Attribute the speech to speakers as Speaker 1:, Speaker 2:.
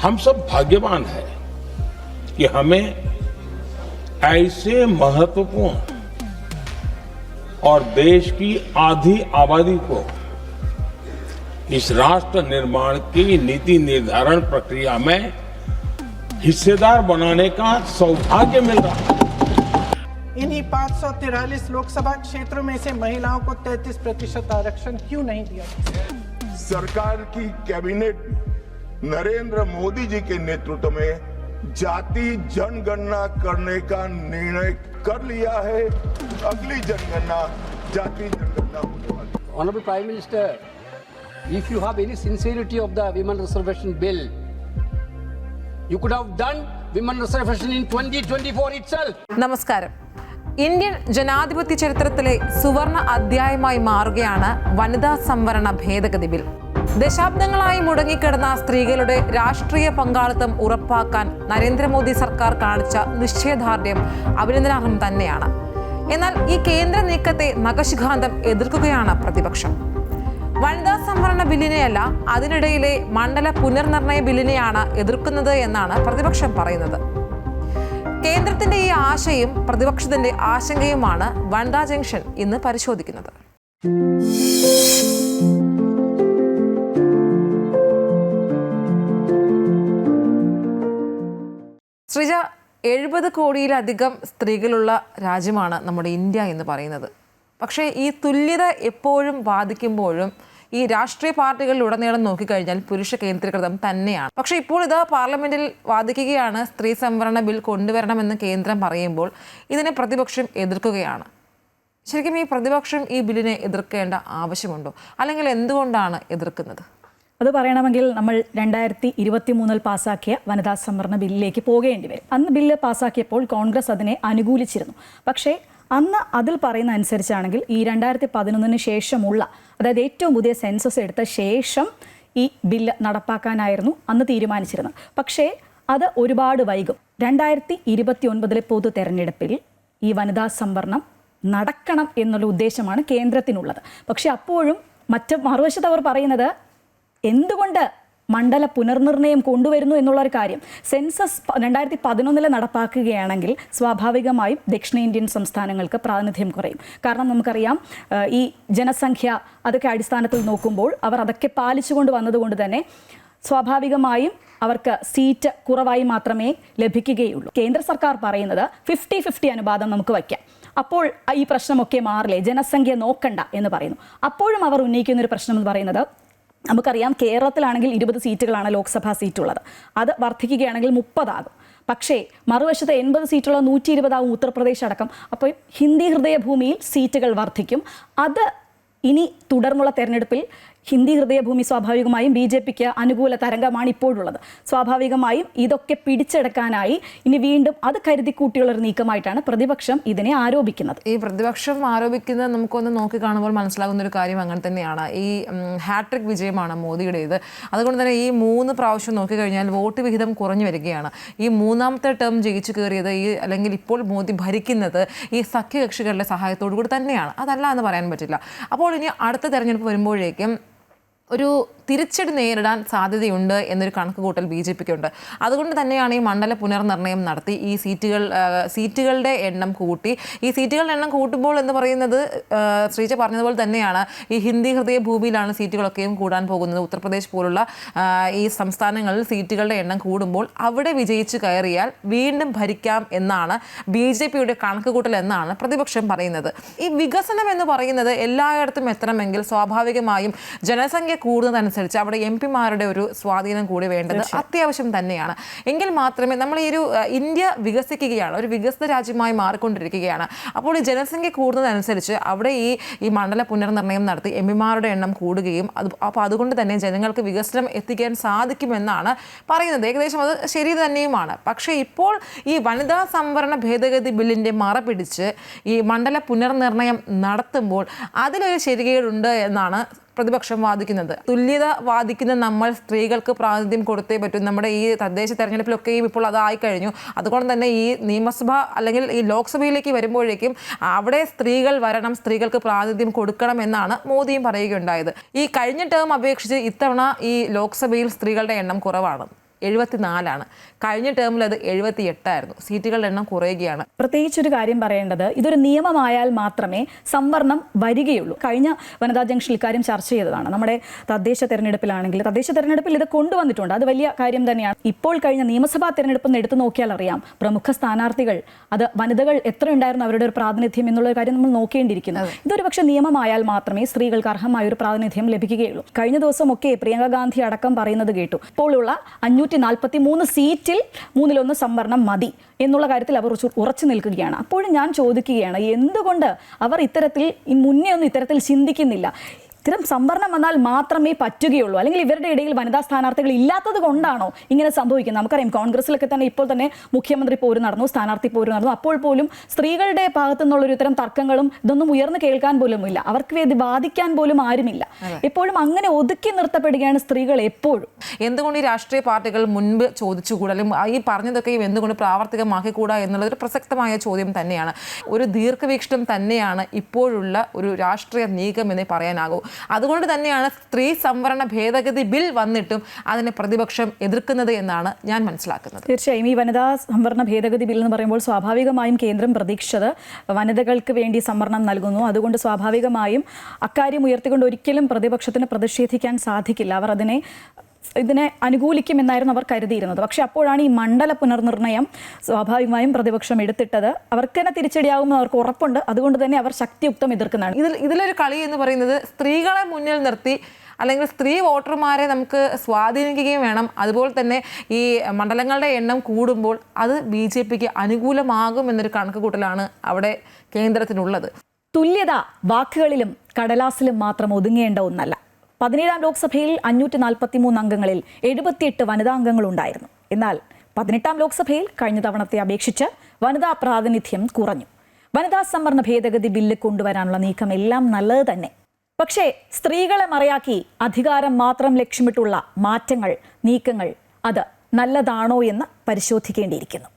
Speaker 1: हम सब भाग्यवान हैं कि हमें ऐसे महत्वपूर्ण और देश की आधी आबादी को इस राष्ट्र निर्माण की नीति निर्धारण प्रक्रिया में हिस्सेदार बनाने का सौभाग्य मिल रहा है।
Speaker 2: इन्हीं 543 लोकसभा क्षेत्रों में से महिलाओं को 33% आरक्षण क्यों नहीं दिया?
Speaker 3: सरकार की कैबिनेट नरेंद्र मोदी जी के नेतृत्व में जाति जनगणना करने का निर्णय कर लिया है। अगली जनगणना जाति जनगणना होने वाली।
Speaker 4: Honorable Prime Minister, if you have any sincerity of the women reservation bill, you could have done women reservation in 2024 itself.
Speaker 5: നമസ്കാരം. ഇന്ത്യൻ ജനാധിപത്യ ചരിത്രത്തിലെ സുവർണ അധ്യായമായി മാറുകയാണ് വനിതാ സംവരണ ഭേദഗതി ബിൽ. ദശാബ്ദങ്ങളായി മുടങ്ങിക്കിടന്ന സ്ത്രീകളുടെ രാഷ്ട്രീയ പങ്കാളിത്തം ഉറപ്പാക്കാൻ നരേന്ദ്രമോദി സർക്കാർ കാണിച്ച നിശ്ചയദാർഢ്യം അഭിനന്ദനാർഹം തന്നെയാണ്. എന്നാൽ ഈ കേന്ദ്ര നീക്കത്തെ നഖശിഖാന്തം എതിർക്കുകയാണ് പ്രതിപക്ഷം. വനിതാ സംവരണ ബില്ലിനെയല്ല, അതിനിടയിലെ മണ്ഡല പുനർനിർണയ ബില്ലിനെയാണ് എതിർക്കുന്നത് എന്നാണ് പ്രതിപക്ഷം പറയുന്നത്. കേന്ദ്രത്തിന്റെ ഈ ആശയും പ്രതിപക്ഷത്തിന്റെ ആശങ്കയുമാണ് വനിതാ ജംഗ്ഷൻ ഇന്ന് പരിശോധിക്കുന്നത്. ശ്രീജ, 70 കോടിയിലധികം സ്ത്രീകളുള്ള രാജ്യമാണ് നമ്മുടെ ഇന്ത്യ എന്ന് പറയുന്നത്. പക്ഷേ ഈ തുല്യത എപ്പോഴും വാദിക്കുമ്പോഴും ഈ രാഷ്ട്രീയ പാർട്ടികളിലുടനീളം നോക്കിക്കഴിഞ്ഞാൽ പുരുഷ കേന്ദ്രീകൃതം തന്നെയാണ്. പക്ഷേ ഇപ്പോൾ ഇത് പാർലമെന്റിൽ വാദിക്കുകയാണ്. സ്ത്രീ സംവരണ ബിൽ കൊണ്ടുവരണമെന്ന് കേന്ദ്രം പറയുമ്പോൾ ഇതിനെ പ്രതിപക്ഷം എതിർക്കുകയാണ്. ശരിക്കും ഈ പ്രതിപക്ഷം ഈ ബില്ലിനെ എതിർക്കേണ്ട ആവശ്യമുണ്ടോ? അല്ലെങ്കിൽ എന്തുകൊണ്ടാണ് എതിർക്കുന്നത്?
Speaker 6: അത് പറയണമെങ്കിൽ നമ്മൾ 2023 പാസാക്കിയ വനിതാ സംവരണ ബില്ലിലേക്ക് പോകേണ്ടി വരും. അന്ന് ബില്ല് പാസാക്കിയപ്പോൾ കോൺഗ്രസ് അതിനെ അനുകൂലിച്ചിരുന്നു. പക്ഷേ അന്ന് അതിൽ പറയുന്ന അനുസരിച്ചാണെങ്കിൽ ഈ 2011 ശേഷമുള്ള, അതായത് ഏറ്റവും പുതിയ സെൻസസ് എടുത്ത ശേഷം ഈ ബില്ല് നടപ്പാക്കാനായിരുന്നു അന്ന് തീരുമാനിച്ചിരുന്നത്. പക്ഷേ അത് ഒരുപാട് വൈകും. 2029 പൊതു തെരഞ്ഞെടുപ്പിൽ ഈ വനിതാ സംവരണം നടക്കണം എന്നുള്ള ഉദ്ദേശമാണ് കേന്ദ്രത്തിനുള്ളത്. പക്ഷെ അപ്പോഴും മറുവശത്ത് അവർ പറയുന്നത് എന്തുകൊണ്ട് മണ്ഡല പുനർനിർണയം കൊണ്ടുവരുന്നു എന്നുള്ളൊരു കാര്യം. സെൻസസ് 2011 നടപ്പാക്കുകയാണെങ്കിൽ സ്വാഭാവികമായും ദക്ഷിണേന്ത്യൻ സംസ്ഥാനങ്ങൾക്ക് പ്രാതിനിധ്യം കുറയും. കാരണം നമുക്കറിയാം ഈ ജനസംഖ്യ അതൊക്കെ അടിസ്ഥാനത്തിൽ നോക്കുമ്പോൾ അവർ അതൊക്കെ പാലിച്ചുകൊണ്ട് വന്നതുകൊണ്ട് തന്നെ സ്വാഭാവികമായും അവർക്ക് സീറ്റ് കുറവായി മാത്രമേ ലഭിക്കുകയുള്ളൂ. കേന്ദ്ര സർക്കാർ പറയുന്നത് 50-50 അനുപാതം നമുക്ക് വയ്ക്കാം, അപ്പോൾ ഈ പ്രശ്നമൊക്കെ മാറില്ലേ, ജനസംഖ്യ നോക്കണ്ട എന്ന് പറയുന്നു. അപ്പോഴും അവർ ഉന്നയിക്കുന്നൊരു പ്രശ്നം എന്ന് പറയുന്നത്, നമുക്കറിയാം കേരളത്തിലാണെങ്കിൽ 20 സീറ്റുകളാണ് ലോക്സഭാ സീറ്റുള്ളത്. അത് വർദ്ധിക്കുകയാണെങ്കിൽ 30 ആകും. പക്ഷേ മറുവശത്ത് 80 സീറ്റുള്ള 120 ആകും ഉത്തർപ്രദേശ് അടക്കം. അപ്പോൾ ഹിന്ദി ഹൃദയഭൂമിയിൽ സീറ്റുകൾ വർദ്ധിക്കും. അത് ഇനി തുടർന്നുള്ള തെരഞ്ഞെടുപ്പിൽ ഹിന്ദി ഹൃദയഭൂമി സ്വാഭാവികമായും BJPക്ക് അനുകൂല തരംഗമാണ് ഇപ്പോഴുള്ളത്. സ്വാഭാവികമായും ഇതൊക്കെ പിടിച്ചെടുക്കാനായി ഇനി വീണ്ടും അത് കരുതിക്കൂട്ടിയുള്ളൊരു നീക്കമായിട്ടാണ് പ്രതിപക്ഷം ഇതിനെ ആരോപിക്കുന്നത്.
Speaker 5: ഈ പ്രതിപക്ഷം ആരോപിക്കുന്നത് നമുക്കൊന്ന് നോക്കി കാണുമ്പോൾ മനസ്സിലാകുന്ന ഒരു കാര്യം അങ്ങനെ തന്നെയാണ്. ഈ ഹാട്രിക് വിജയമാണ് മോദിയുടേത്. അതുകൊണ്ട് തന്നെ ഈ 3 പ്രാവശ്യം നോക്കിക്കഴിഞ്ഞാൽ വോട്ട് വിഹിതം കുറഞ്ഞു വരികയാണ്. ഈ 3ാമത്തെ ടേം ജയിച്ചു കയറിയത് അല്ലെങ്കിൽ ഇപ്പോൾ മോദി ഭരിക്കുന്നത് ഈ സഖ്യകക്ഷികളുടെ സഹായത്തോടു കൂടി തന്നെയാണ്. അതല്ല എന്ന് പറയാൻ പറ്റില്ല. അപ്പോൾ ഇനി അടുത്ത തെരഞ്ഞെടുപ്പ് വരുമ്പോഴേക്കും ഒരു തിരിച്ചടി നേരിടാൻ സാധ്യതയുണ്ട് എന്നൊരു കണക്കുകൂട്ടൽ BJPക്കുണ്ട്. അതുകൊണ്ട് തന്നെയാണ് ഈ മണ്ഡല പുനർനിർണയം നടത്തി ഈ സീറ്റുകളുടെ എണ്ണം കൂട്ടി. ഈ സീറ്റുകളുടെ എണ്ണം കൂട്ടുമ്പോൾ എന്ന് പറയുന്നത് ശ്രീജ പറഞ്ഞതുപോലെ തന്നെയാണ്, ഈ ഹിന്ദി ഹൃദയ ഭൂമിയിലാണ് സീറ്റുകളൊക്കെയും കൂടാൻ പോകുന്നത്. ഉത്തർപ്രദേശ് പോലുള്ള ഈ സംസ്ഥാനങ്ങളിൽ സീറ്റുകളുടെ എണ്ണം കൂടുമ്പോൾ അവിടെ വിജയിച്ച് കയറിയാൽ വീണ്ടും ഭരിക്കാം എന്നാണ് BJPയുടെ കണക്കുകൂട്ടൽ എന്നാണ് പ്രതിപക്ഷം പറയുന്നത്. ഈ വികസനം എന്ന് പറയുന്നത് എല്ലായിടത്തും എത്തണമെങ്കിൽ സ്വാഭാവികമായും ജനസംഖ്യ കൂടുന്നതനുസരിച്ച് അവിടെ MP-മാരുടെ ഒരു സ്വാധീനം കൂടി വേണ്ടത് അത്യാവശ്യം തന്നെയാണ്. എങ്കിൽ മാത്രമേ നമ്മൾ ഈ ഒരു ഇന്ത്യ വികസിക്കുകയാണ്, ഒരു വികസിത രാജ്യമായി മാറിക്കൊണ്ടിരിക്കുകയാണ്. അപ്പോൾ ഈ ജനസംഖ്യ കൂടുന്നതനുസരിച്ച് അവിടെ ഈ മണ്ഡല പുനർനിർണയം നടത്തി MP-മാരുടെ എണ്ണം കൂടുകയും അപ്പോൾ അതുകൊണ്ട് തന്നെ ജനങ്ങൾക്ക് വികസനം എത്തിക്കാൻ സാധിക്കുമെന്നാണ് പറയുന്നത്. ഏകദേശം അത് ശരി തന്നെയുമാണ്. പക്ഷേ ഇപ്പോൾ ഈ വനിതാ സംവരണ ഭേദഗതി ബില്ലിൻ്റെ മറ പിടിച്ച് ഈ മണ്ഡല പുനർനിർണയം നടത്തുമ്പോൾ അതിലൊരു ശരികേടുണ്ട് എന്നാണ് പ്രതിപക്ഷം വാദിക്കുന്നത്. തുല്യത വാദിക്കുന്ന നമ്മൾ സ്ത്രീകൾക്ക് പ്രാതിനിധ്യം കൊടുത്തേ പറ്റും. നമ്മുടെ ഈ തദ്ദേശ തെരഞ്ഞെടുപ്പിലൊക്കെയും ഇപ്പോൾ അതായി കഴിഞ്ഞു. അതുകൊണ്ട് തന്നെ ഈ നിയമസഭ അല്ലെങ്കിൽ ഈ ലോക്സഭയിലേക്ക് വരുമ്പോഴേക്കും അവിടെ സ്ത്രീകൾ വരണം, സ്ത്രീകൾക്ക് പ്രാതിനിധ്യം കൊടുക്കണം എന്നാണ് മോദിയും പറയുകയുണ്ടായത്. ഈ കഴിഞ്ഞ ടേം അപേക്ഷിച്ച് ഇത്തവണ ഈ ലോക്സഭയിൽ സ്ത്രീകളുടെ എണ്ണം കുറവാണ്. 74 കഴിഞ്ഞ ടേമിൽ അത് 78 സീറ്റുകളുടെ എണ്ണം കുറയുകയാണ്.
Speaker 6: പ്രത്യേകിച്ചൊരു കാര്യം പറയേണ്ടത്, ഇതൊരു നിയമമായാൽ മാത്രമേ സംവരണം വരികയുള്ളൂ. കഴിഞ്ഞ വനിതാ ജംഗ്ഷനിൽ ഇക്കാര്യം ചർച്ച ചെയ്തതാണ്. നമ്മുടെ തദ്ദേശ തെരഞ്ഞെടുപ്പിൽ ഇത് കൊണ്ടുവന്നിട്ടുണ്ട്. അത് വലിയ കാര്യം തന്നെയാണ്. ഇപ്പോൾ കഴിഞ്ഞ നിയമസഭാ തെരഞ്ഞെടുപ്പ് എടുത്തു നോക്കിയാൽ അറിയാം, പ്രമുഖ സ്ഥാനാർത്ഥികൾ, അത് വനിതകൾ എത്ര ഉണ്ടായിരുന്നു അവരുടെ ഒരു പ്രാതിനിധ്യം എന്നുള്ള കാര്യം നമ്മൾ നോക്കേണ്ടിയിരിക്കുന്നത്. ഇതൊരു പക്ഷേ നിയമമായാൽ മാത്രമേ സ്ത്രീകൾക്ക് അർഹമായ ഒരു പ്രാതിനിധ്യം ലഭിക്കുകയുള്ളൂ. കഴിഞ്ഞ ദിവസമൊക്കെ പ്രിയങ്ക ഗാന്ധി അടക്കം പറയുന്നത് കേട്ടു, ഇപ്പോഴുള്ള 543 സീറ്റിൽ 1/3 സംവരണം മതി എന്നുള്ള കാര്യത്തിൽ അവർ ഉറച്ചു നിൽക്കുകയാണ്. അപ്പോഴും ഞാൻ ചോദിക്കുകയാണ്, എന്തുകൊണ്ട് അവർ മുന്നേ ഒന്നും ഇത്തരത്തിൽ ചിന്തിക്കുന്നില്ല? ഇത്തരം സംവരണം വന്നാൽ മാത്രമേ പറ്റുകയുള്ളൂ, അല്ലെങ്കിൽ ഇവരുടെ ഇടയിൽ വനിതാ സ്ഥാനാർത്ഥികൾ ഇല്ലാത്തത് കൊണ്ടാണോ ഇങ്ങനെ സംഭവിക്കുന്നത്? നമുക്കറിയാം, കോൺഗ്രസിലൊക്കെ തന്നെ ഇപ്പോൾ തന്നെ മുഖ്യമന്ത്രി പോര് നടന്നു, സ്ഥാനാർത്ഥി പോര് നടന്നു. അപ്പോൾ പോലും സ്ത്രീകളുടെ ഭാഗത്തു നിന്നുള്ളൊരു ഇത്തരം തർക്കങ്ങളും ഇതൊന്നും ഉയർന്നു കേൾക്കാൻ പോലും ഇല്ല. അവർക്ക് വേണ്ടി വാദിക്കാൻ പോലും ആരുമില്ല. എപ്പോഴും അങ്ങനെ ഒതുക്കി നിർത്തപ്പെടുകയാണ് സ്ത്രീകൾ എപ്പോഴും.
Speaker 5: എന്തുകൊണ്ട് ഈ രാഷ്ട്രീയ പാർട്ടികൾ മുൻപ് ചോദിച്ചുകൂടാ, അല്ലെങ്കിൽ ഈ പറഞ്ഞതൊക്കെയും എന്തുകൊണ്ട് പ്രാവർത്തികമാക്കിക്കൂടാ എന്നുള്ളതൊരു പ്രസക്തമായ ചോദ്യം തന്നെയാണ്. ഒരു ദീർഘവീക്ഷണം തന്നെയാണ് ഇപ്പോഴുള്ള ഒരു രാഷ്ട്രീയ നീക്കം എന്നേ പറയാനാകൂ. അതുകൊണ്ട് തന്നെയാണ് സ്ത്രീ സംവരണ ഭേദഗതി ബിൽ വന്നിട്ടും അതിനെ പ്രതിപക്ഷം എതിർക്കുന്നത് എന്നാണ് ഞാൻ മനസ്സിലാക്കുന്നത്.
Speaker 6: തീർച്ചയായും ഈ വനിതാ സംവരണ ഭേദഗതി ബിൽ എന്ന് പറയുമ്പോൾ സ്വാഭാവികമായും കേന്ദ്രം പ്രതീക്ഷിച്ചത് വനിതകൾക്ക് വേണ്ടി സംവരണം നൽകുന്നു. അതുകൊണ്ട് സ്വാഭാവികമായും അക്കാര്യം ഉയർത്തിക്കൊണ്ട് ഒരിക്കലും പ്രതിപക്ഷത്തിന് പ്രതിഷേധിക്കാൻ സാധിക്കില്ല. അവർ ഇതിനെ അനുകൂലിക്കുമെന്നായിരുന്നു അവർ കരുതിയിരുന്നത്. പക്ഷെ അപ്പോഴാണ് ഈ മണ്ഡല പുനർനിർണയം സ്വാഭാവികമായും പ്രതിപക്ഷം എടുത്തിട്ടത്. അവർക്ക് തന്നെ തിരിച്ചടിയാകുമെന്ന് അവർക്ക് ഉറപ്പുണ്ട്. അതുകൊണ്ട് തന്നെ അവർ ശക്തിയുക്തം എതിർക്കുന്നതാണ്.
Speaker 5: ഇതിലൊരു കളി എന്ന് പറയുന്നത് സ്ത്രീകളെ മുന്നിൽ നിർത്തി, അല്ലെങ്കിൽ സ്ത്രീ വോട്ടർമാരെ നമുക്ക് സ്വാധീനിക്കുകയും വേണം. അതുപോലെ തന്നെ ഈ മണ്ഡലങ്ങളുടെ എണ്ണം കൂടുമ്പോൾ അത് BJPക്ക് അനുകൂലമാകും എന്നൊരു കണക്കുകൂട്ടലാണ് അവിടെ കേന്ദ്രത്തിനുള്ളത്.
Speaker 6: തുല്യത വാക്കുകളിലും കടലാസിലും മാത്രം ഒതുങ്ങേണ്ട ഒന്നല്ല. 17ാം ലോക്സഭയിൽ 543 അംഗങ്ങളിൽ 78 വനിതാ അംഗങ്ങളുണ്ടായിരുന്നു. എന്നാൽ 18ാം ലോക്സഭയിൽ കഴിഞ്ഞ തവണത്തെ അപേക്ഷിച്ച് വനിതാ പ്രാതിനിധ്യം കുറഞ്ഞു. വനിതാ സംവരണ ഭേദഗതി ബില്ല് കൊണ്ടുവരാനുള്ള നീക്കം എല്ലാം നല്ലത് തന്നെ. പക്ഷേ സ്ത്രീകളെ മറയാക്കി അധികാരം മാത്രം ലക്ഷ്യമിട്ടുള്ള മാറ്റങ്ങൾ, നീക്കങ്ങൾ അത് നല്ലതാണോ എന്ന് പരിശോധിക്കേണ്ടിയിരിക്കുന്നു.